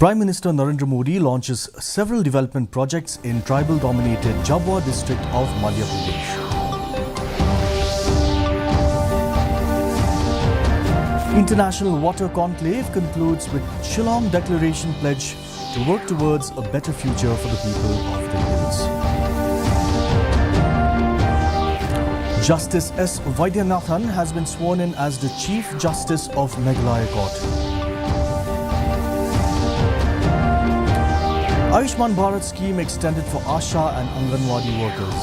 Prime Minister Narendra Modi launches several development projects in tribal-dominated Jhabua district of Madhya Pradesh. International Water Conclave concludes with Shillong Declaration pledge to work towards a better future for the people of the hills. Justice S. Vaidyanathan has been sworn in as the Chief Justice of Meghalaya Court. Ayushman Bharat scheme extended for Asha and Anganwadi workers.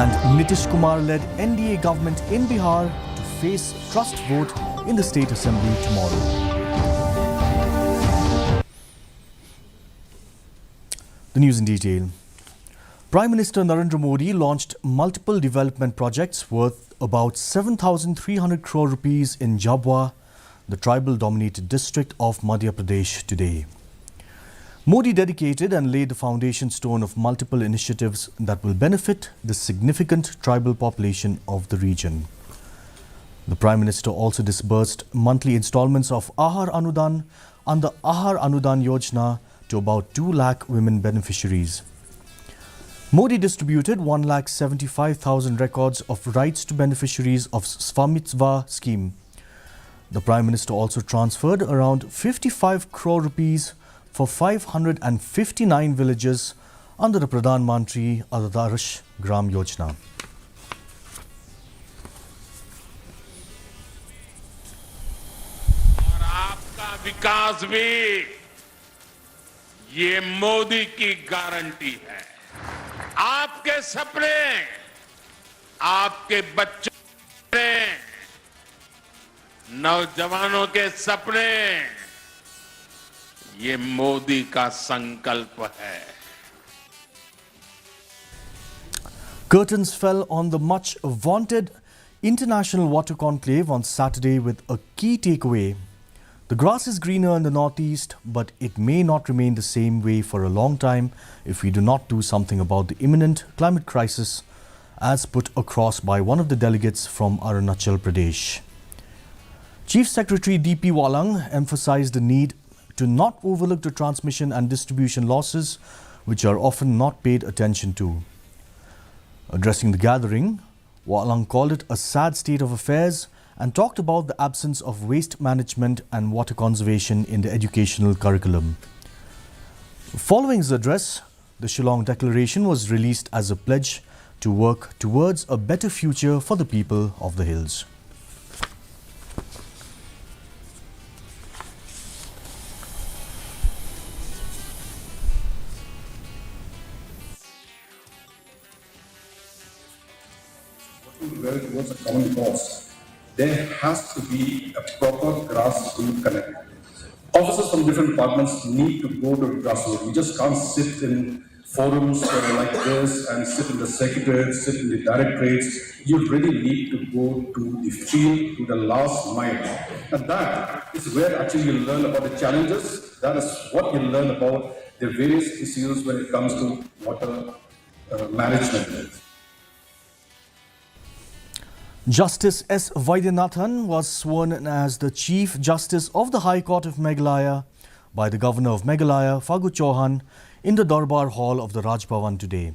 And Nitish Kumar-led NDA government in Bihar to face trust vote in the State Assembly tomorrow. The news in detail. Prime Minister Narendra Modi launched multiple development projects worth about 7,300 crore rupees in Jhabua, the tribal-dominated district of Madhya Pradesh today. Modi dedicated and laid the foundation stone of multiple initiatives that will benefit the significant tribal population of the region. The Prime Minister also disbursed monthly installments of Ahar Anudan under Ahar Anudan Yojana to about 2 lakh women beneficiaries. Modi distributed 1,75,000 records of rights to beneficiaries of Swamitva scheme. The Prime Minister also transferred around 55 crore rupees for 559 villages under the Pradhan Mantri Adarsh Gram Yojana. और आपका विकास भी ये मोदी की guarantee है। आपके सपने, आपके बच्चों, नौजवानों के सपने, ये मोदी का संकल्प है। Curtains fell on the much vaunted International Water Conclave on Saturday with a key takeaway. The grass is greener in the northeast, but it may not remain the same way for a long time if we do not do something about the imminent climate crisis, as put across by one of the delegates from Arunachal Pradesh. Chief Secretary D.P. Walang emphasized the need to not overlook the transmission and distribution losses, which are often not paid attention to. Addressing the gathering, Walang called it a sad state of affairs and talked about the absence of waste management and water conservation in the educational curriculum. Following his address, the Shillong Declaration was released as a pledge to work towards a better future for the people of the hills. Where towards a common cause, there has to be a proper grassroots connect. Officers from different departments need to go to grassroots. We just can't sit in forums like this and sit in the secretariat, sit in the directorates. You really need to go to the field, to the last mile. And that is where actually you learn about the challenges. That is what you learn about the various issues when it comes to water management. Justice S. Vaidyanathan was sworn in as the Chief Justice of the High Court of Meghalaya by the Governor of Meghalaya, Phagu Chauhan, in the Darbar Hall of the Raj Bhavan today.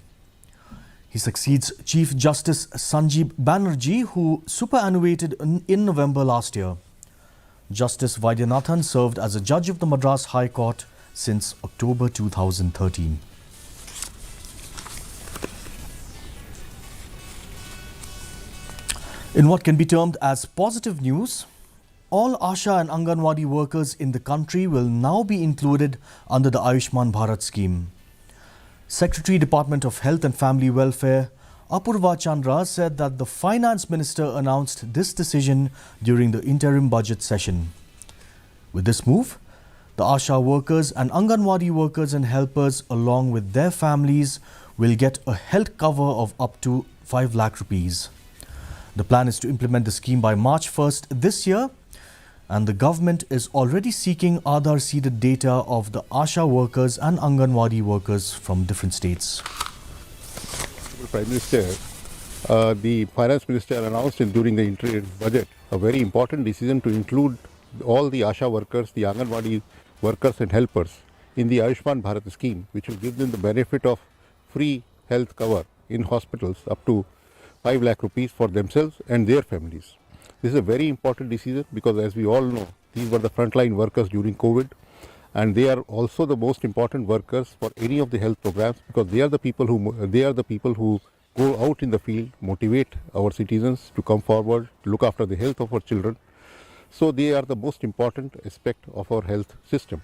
He succeeds Chief Justice Sanjeev Banerjee, who superannuated in November last year. Justice Vaidyanathan served as a judge of the Madras High Court since October 2013. In what can be termed as positive news, all Asha and Anganwadi workers in the country will now be included under the Ayushman Bharat scheme. Secretary Department of Health and Family Welfare Apurva Chandra said that the Finance Minister announced this decision during the interim budget session. With this move, the Asha workers and Anganwadi workers and helpers along with their families will get a health cover of up to 5 lakh rupees. The plan is to implement the scheme by March 1st this year, and the government is already seeking Aadhaar-seeded data of the Asha workers and Anganwadi workers from different states. Prime Minister, the finance minister announced during the interim budget a very important decision to include all the ASHA workers, the Anganwadi workers and helpers in the Ayushman Bharat scheme, which will give them the benefit of free health cover in hospitals up to 5 lakh rupees for themselves and their families. This is a very important decision because, as we all know, these were the frontline workers during COVID, and they are also the most important workers for any of the health programs because they are the people who go out in the field, motivate our citizens to come forward, look after the health of our children. So they are the most important aspect of our health system.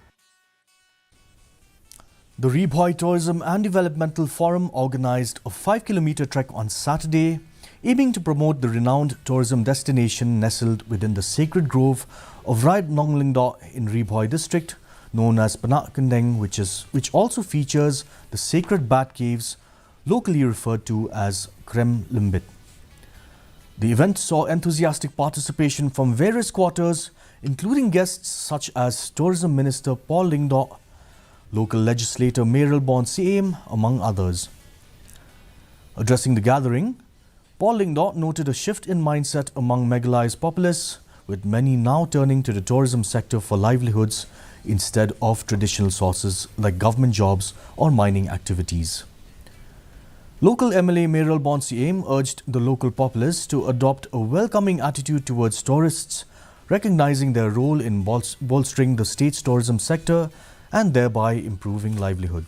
The Ribhoi Tourism and Developmental Forum organized a 5-kilometer trek on Saturday, aiming to promote the renowned tourism destination nestled within the sacred grove of Rai Nonglingdo in Ribhoi district, known as Panakandeng, which also features the sacred bat caves, locally referred to as Krem Limbit. The event saw enthusiastic participation from various quarters, including guests such as Tourism Minister Paul Lingdo, local legislator Meral Bon Siem, among others. Addressing the gathering, Paul Lingdo noted a shift in mindset among Meghalaya's populace, with many now turning to the tourism sector for livelihoods instead of traditional sources like government jobs or mining activities. Local MLA Meral Bon Siem urged the local populace to adopt a welcoming attitude towards tourists, recognizing their role in bolstering the state's tourism sector and thereby improving livelihood.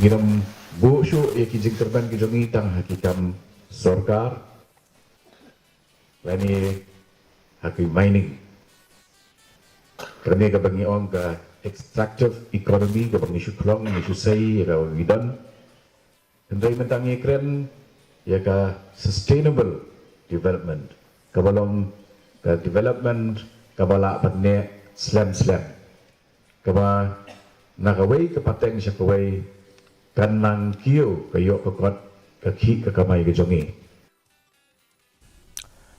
Ginam busyo kijing terban kijong itang hakikam sorkar lani haki mining kerana kabangi ong ka extractive economy kabang isu klong isu say ka widan hendai mentangi kren ya ka sustainable development kabalong ka development kabala patne slam kaba nakaway kapateng siya kaway kanang kiyo kayo kakot kakhi kakamay kajongi.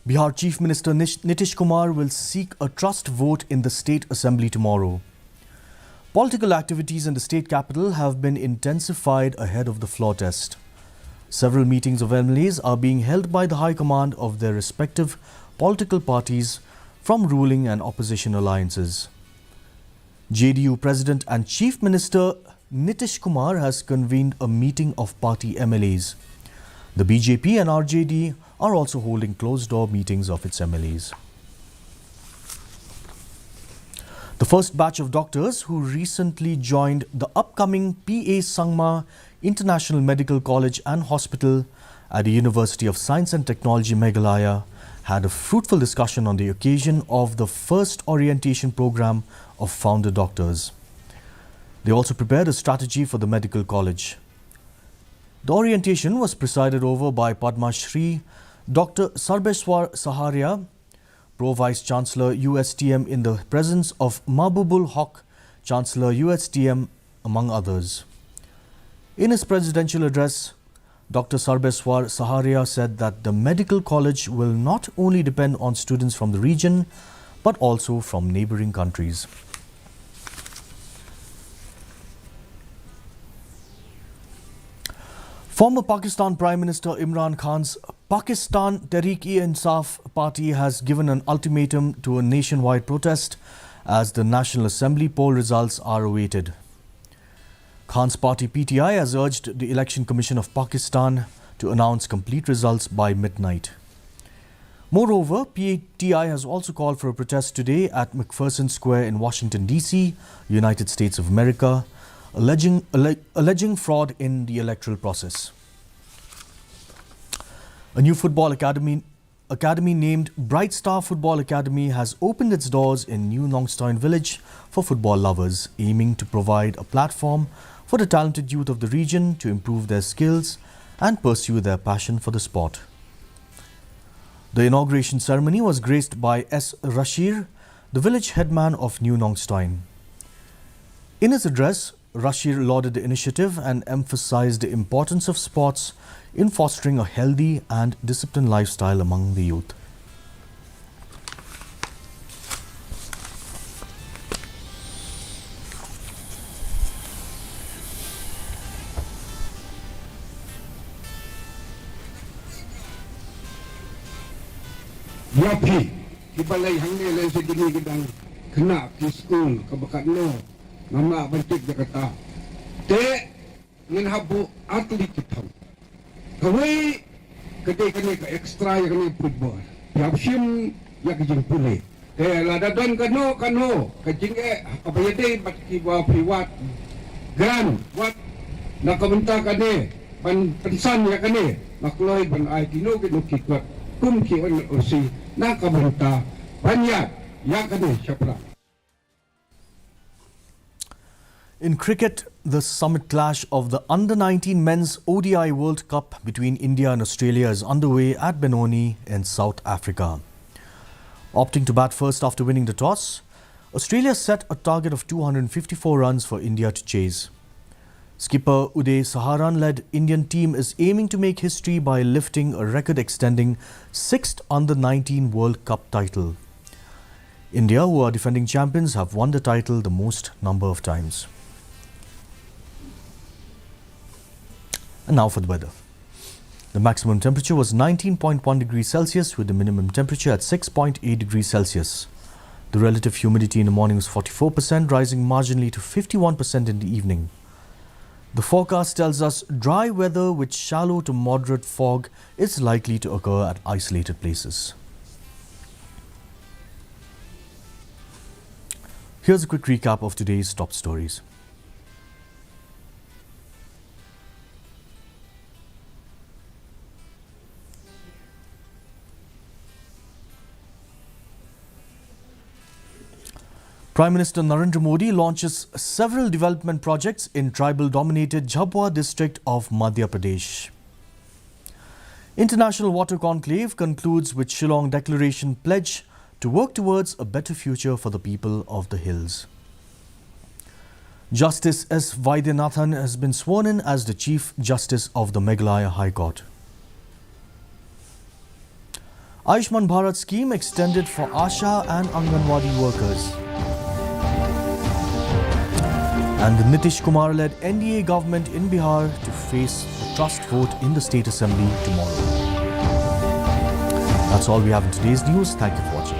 Bihar Chief Minister Nitish Kumar will seek a trust vote in the State Assembly tomorrow. Political activities in the state capital have been intensified ahead of the floor test. Several meetings of MLAs are being held by the High Command of their respective political parties from ruling and opposition alliances. JDU President and Chief Minister Nitish Kumar has convened a meeting of party MLAs. The BJP and RJD are also holding closed-door meetings of its MLAs. The first batch of doctors who recently joined the upcoming PA Sangma International Medical College and Hospital at the University of Science and Technology Meghalaya had a fruitful discussion on the occasion of the first orientation program of founder doctors. They also prepared a strategy for the medical college. The orientation was presided over by Padma Shri Dr. Sarbeswar Saharia, Pro Vice Chancellor USTM, in the presence of Mahbubul Haq, Chancellor USTM, among others. In his presidential address, Dr. Sarbeswar Saharia said that the medical college will not only depend on students from the region, but also from neighboring countries. Former Pakistan Prime Minister Imran Khan's Pakistan Tehreek-e-Insaf party has given an ultimatum to a nationwide protest as the National Assembly poll results are awaited. Khan's party PTI has urged the Election Commission of Pakistan to announce complete results by midnight. Moreover, PTI has also called for a protest today at McPherson Square in Washington, D.C., United States of America, alleging fraud in the electoral process. A new football academy named Bright Star Football Academy has opened its doors in New Nongstoin village for football lovers, aiming to provide a platform for the talented youth of the region to improve their skills and pursue their passion for the sport. The inauguration ceremony was graced by S. Rashir, the village headman of New Nongstoin. In his address, Rashir lauded the initiative and emphasized the importance of sports in fostering a healthy and disciplined lifestyle among the youth. Yapi, kibalay hanggang lang sa ginigidang kena kiskung kabakat no, nama bantik Jakarta. Te, nginhabu atlet kitang. Kawai, kadai kani ka extra ya kani football. Yapsim ya kijing puli. Te, ladadon kano, kajing kabayade bat kiba priwat. Gran, wat nakabenta kani, pensan ya kani, makloy ban ay kino kikot. Kumki on osi nakabenta banyak ya kani syapra. In cricket, the summit clash of the Under-19 Men's ODI World Cup between India and Australia is underway at Benoni in South Africa. Opting to bat first after winning the toss, Australia set a target of 254 runs for India to chase. Skipper Uday Saharan-led Indian team is aiming to make history by lifting a record-extending 6th Under-19 World Cup title. India, who are defending champions, have won the title the most number of times. And now for the weather. The maximum temperature was 19.1 degrees Celsius with the minimum temperature at 6.8 degrees Celsius. The relative humidity in the morning was 44%, rising marginally to 51% in the evening. The forecast tells us dry weather with shallow to moderate fog is likely to occur at isolated places. Here's a quick recap of today's top stories. Prime Minister Narendra Modi launches several development projects in tribal-dominated Jhabua district of Madhya Pradesh. International Water Conclave concludes with Shillong Declaration pledge to work towards a better future for the people of the hills. Justice S. Vaidyanathan has been sworn in as the Chief Justice of the Meghalaya High Court. Ayushman Bharat scheme extended for Asha and Anganwadi workers. And the Nitish Kumar-led NDA government in Bihar to face the trust vote in the State Assembly tomorrow. That's all we have in today's news. Thank you for watching.